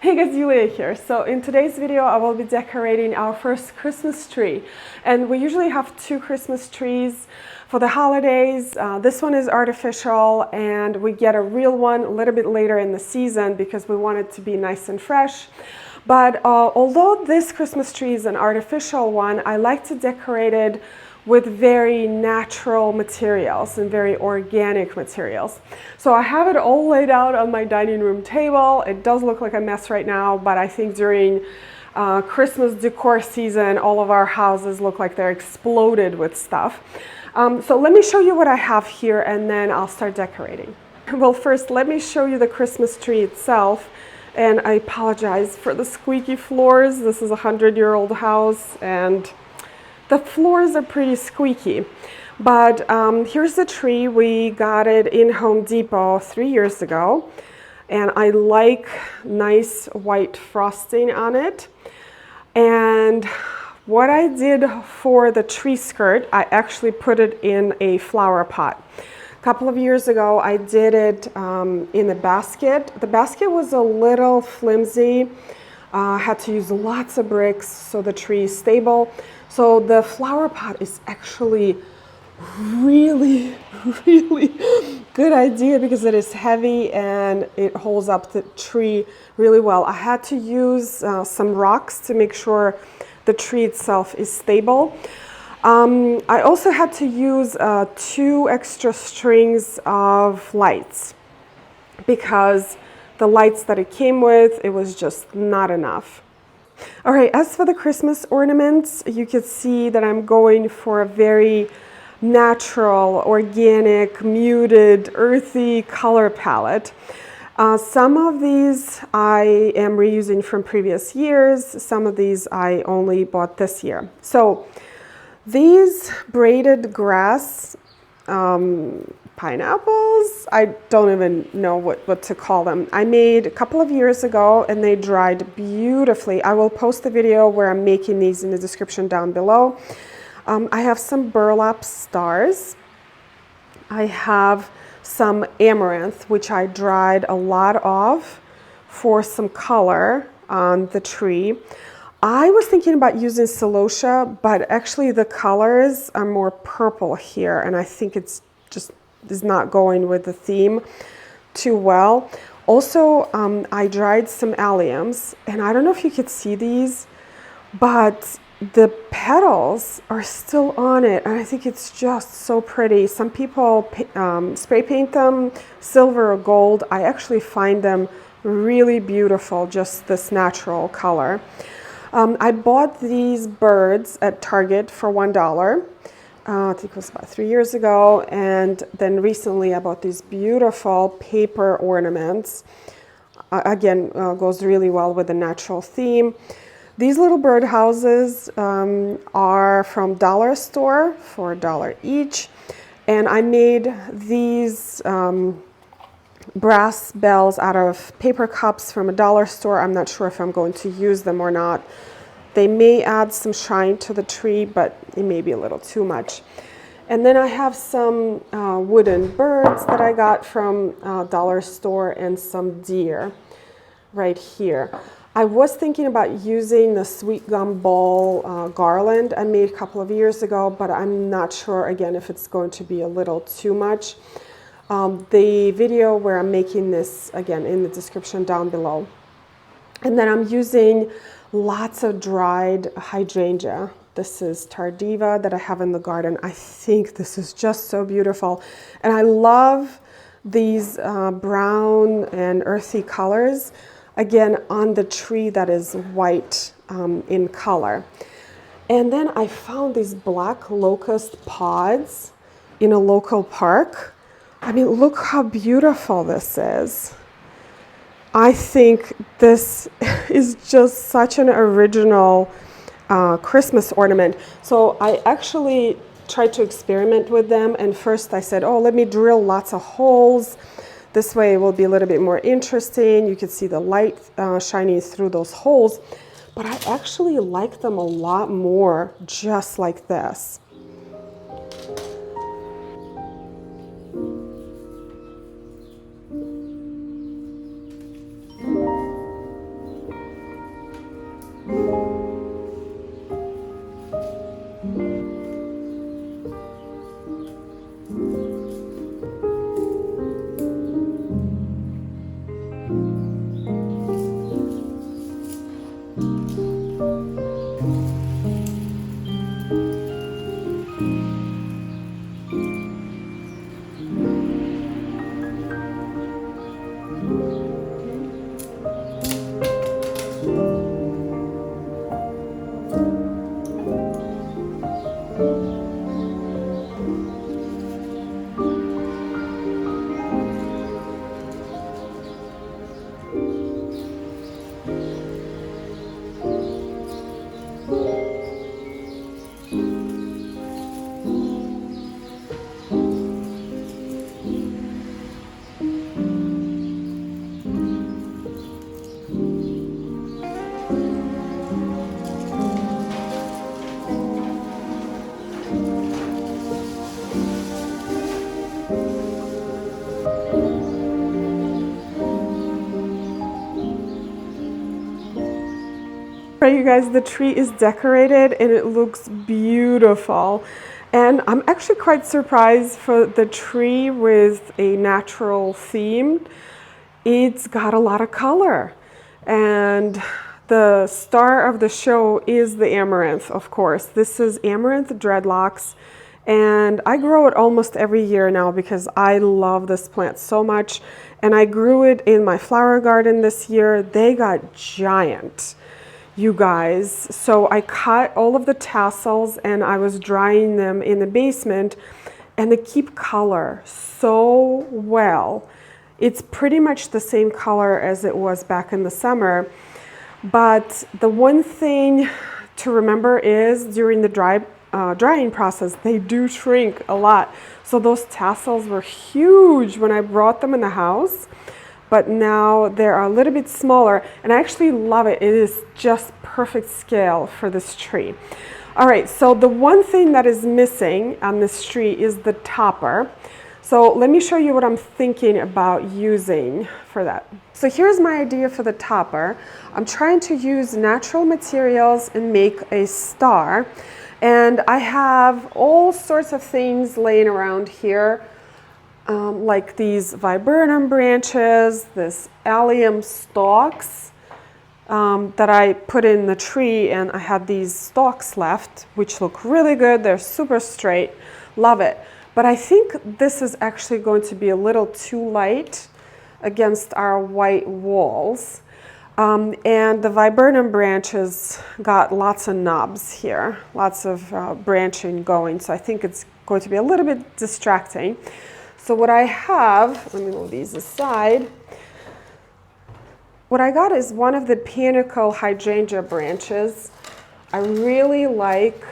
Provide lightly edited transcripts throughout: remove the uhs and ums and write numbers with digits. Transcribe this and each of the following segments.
Hey guys, Julia here. So in today's video I will be decorating our first Christmas tree, and we usually have two Christmas trees for the holidays. This one is artificial and we get a real one a little bit later in the season because we want it to be nice and fresh. But although this Christmas tree is an artificial one, I like to decorate it with very natural materials and very organic materials. So I have it all laid out on my dining room table. It does look like a mess right now, but I think during Christmas decor season, all of our houses look like they're exploded with stuff. So let me show you what I have here and then I'll start decorating. Well, first let me show you the Christmas tree itself. And I apologize for the squeaky floors. This is a 100-year-old house and the floors are pretty squeaky. But here's the tree. We got it in Home Depot 3 years ago. And I like nice white frosting on it. And what I did for the tree skirt, I actually put it in a flower pot. A couple of years ago, I did it in a basket. The basket was a little flimsy. I had to use lots of bricks so the tree is stable. So the flower pot is actually really good idea because it is heavy and it holds up the tree really well. I had to use some rocks to make sure the tree itself is stable. I also had to use 2 extra strings of lights because the lights that it came with, it was just not enough. All right, as for the Christmas ornaments, you can see that I'm going for a very natural, organic, muted, earthy color palette. Some of these I am reusing from previous years. Some of these I only bought this year. So these braided grass pineapples, I don't even know what to call them. I made a couple of years ago and they dried beautifully. I will post the video where I'm making these in the description down below. I have some burlap stars. I have some amaranth, which I dried a lot of for some color on the tree. I was thinking about using celosia, but actually the colors are more purple here, and I think it's just is not going with the theme too well. Also, I dried some alliums, and I don't know if you could see these, but the petals are still on it, and I think it's just so pretty. Some people spray paint them silver or gold. I actually find them really beautiful, just this natural color. I bought these birds at Target for $1. I think it was about 3 years ago, and then recently I bought these beautiful paper ornaments. Again, goes really well with the natural theme. These little bird houses are from dollar store for $1 each, and I made these brass bells out of paper cups from a dollar store. I'm not sure if I'm going to use them or not. They may add some shine to the tree, but it may be a little too much. And then I have some wooden birds that I got from a dollar store and some deer right here. I was thinking about using the sweet gum ball garland I made a couple of years ago, but I'm not sure again if it's going to be a little too much. The video where I'm making this, again, in the description down below. And then I'm using lots of dried hydrangea. This is tardiva that I have in the garden. I think this is just so beautiful. And I love these brown and earthy colors, again, on the tree that is white in color. And then I found these black locust pods in a local park. I mean, look how beautiful this is. I think this is just such an original Christmas ornament. So I actually tried to experiment with them, and first I said, oh, let me drill lots of holes. This way it will be a little bit more interesting. You can see the light shining through those holes, but I actually like them a lot more just like this. Right, you guys, the tree is decorated and it looks beautiful. And I'm actually quite surprised for the tree with a natural theme. It's got a lot of color. And the star of the show is the amaranth, of course. This is amaranth dreadlocks. And I grow it almost every year now because I love this plant so much. And I grew it in my flower garden this year. They got giant, you guys. So I cut all of the tassels and I was drying them in the basement, and they keep color so well. It's pretty much the same color as it was back in the summer. But the one thing to remember is during the drying process, they do shrink a lot. So those tassels were huge when I brought them in the house, but now they're a little bit smaller, and I actually love it. It is just perfect scale for this tree. All right, so the one thing that is missing on this tree is the topper. So let me show you what I'm thinking about using for that. So here's my idea for the topper. I'm trying to use natural materials and make a star. And I have all sorts of things laying around here, like these viburnum branches, this allium stalks that I put in the tree, and I had these stalks left, which look really good. They're super straight, love it. But I think this is actually going to be a little too light against our white walls. And the viburnum branches got lots of knobs here, lots of branching going, so I think it's going to be a little bit distracting. So what I have, let me move these aside. What I got is one of the panicle hydrangea branches. I really like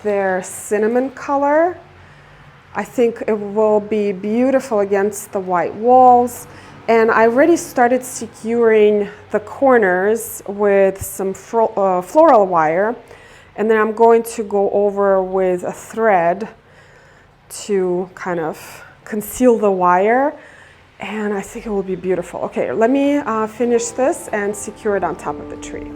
their cinnamon color. I think it will be beautiful against the white walls. And I already started securing the corners with some floral wire. And then I'm going to go over with a thread to kind of conceal the wire, and I think it will be beautiful. Okay, let me finish this and secure it on top of the tree.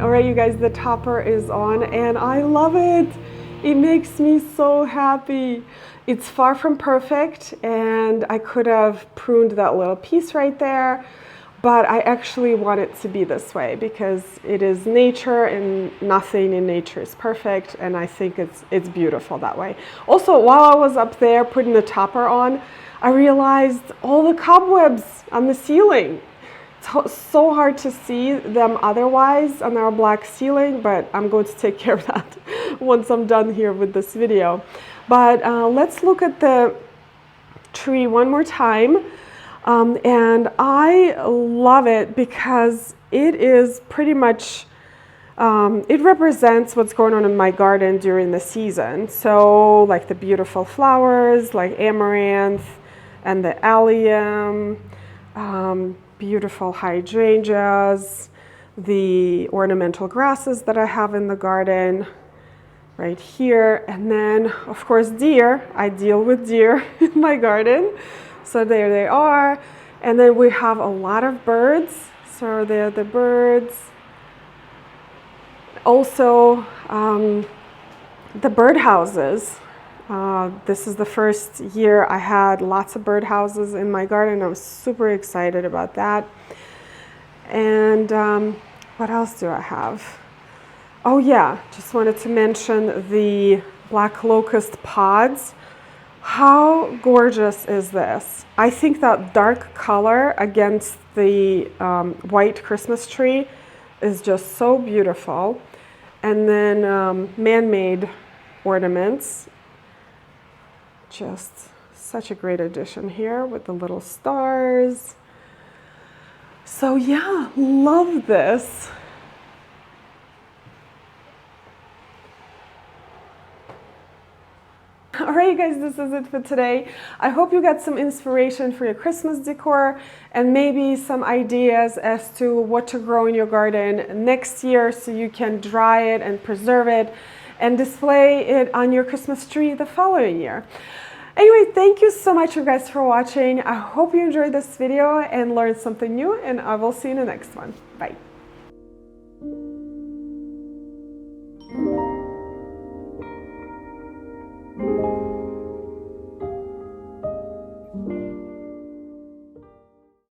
All right, you guys, the topper is on and I love it. It makes me so happy. It's far from perfect and I could have pruned that little piece right there, but I actually want it to be this way because it is nature and nothing in nature is perfect, and I think it's beautiful that way. Also, while I was up there putting the topper on, I realized all the cobwebs on the ceiling. It's so hard to see them otherwise on our black ceiling, but I'm going to take care of that once I'm done here with this video. But let's look at the tree one more time. And I love it because it is pretty much, it represents what's going on in my garden during the season. So like the beautiful flowers like amaranth and the allium, beautiful hydrangeas, the ornamental grasses that I have in the garden right here. And then of course deer, I deal with deer in my garden. So there they are. And then we have a lot of birds. So there are the birds. Also the birdhouses. This is the first year I had lots of birdhouses in my garden. I was super excited about that. And what else do I have? Oh yeah, just wanted to mention the black locust pods. How gorgeous is this? I think that dark color against the white Christmas tree is just so beautiful. And then man-made ornaments. Just such a great addition here with the little stars. So yeah, love this. All right, you guys, this is it for today. I hope you got some inspiration for your Christmas decor and maybe some ideas as to what to grow in your garden next year so you can dry it and preserve it and display it on your Christmas tree the following year. Anyway, thank you so much, you guys, for watching. I hope you enjoyed this video and learned something new, and I will see you in the next one. Bye.